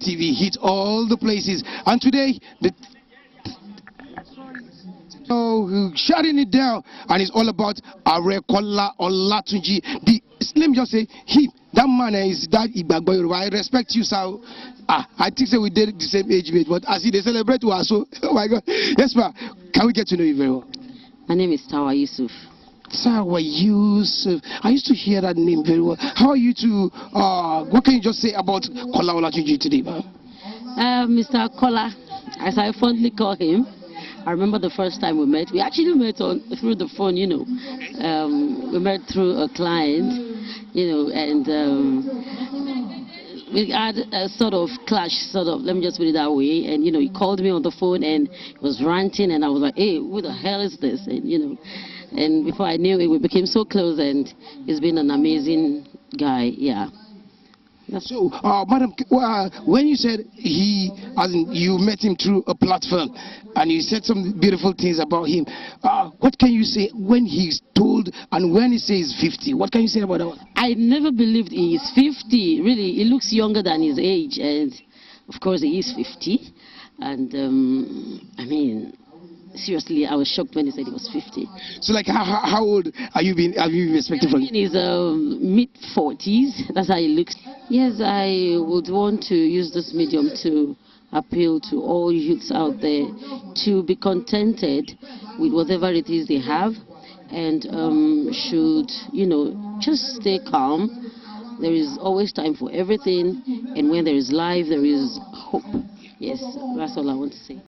TV hit all the places. And today, shutting it down, and it's all about Arekola Olatunji. Let me just say, that man is that Igbagbo Yoruba. I respect you, sir. I think that we did the same age mate, but as they celebrate us, so oh my God, yes, ma'am. Can we get to know you very well? My name is Táwa Yusuf. Táwa Yusuf. I used to hear that name very well. How are you two? What can you just say about Kola Olatunji today, ma'am? Mr. Kola, as I fondly call him. I remember the first time we met. We actually met through the phone, you know. We met through a client, you know, and we had a sort of clash, let me just put it that way. And, you know, he called me on the phone and he was ranting, and I was like, hey, who the hell is this? And, you know, and before I knew it, we became so close, and he's been an amazing guy, yeah. So, madam, when you said you met him through a platform, and you said some beautiful things about him, what can you say when he's told and when he says 50? What can you say about that? I never believed he is 50. Really, he looks younger than his age, and of course he is 50. And I mean, seriously, I was shocked when he said he was 50. So, like, how old have you been expecting from him? In his mid-40s. That's how he looks. Yes, I would want to use this medium to appeal to all youths out there to be contented with whatever it is they have, and should, you know, just stay calm. There is always time for everything, and when there is life, there is hope. Yes, that's all I want to say.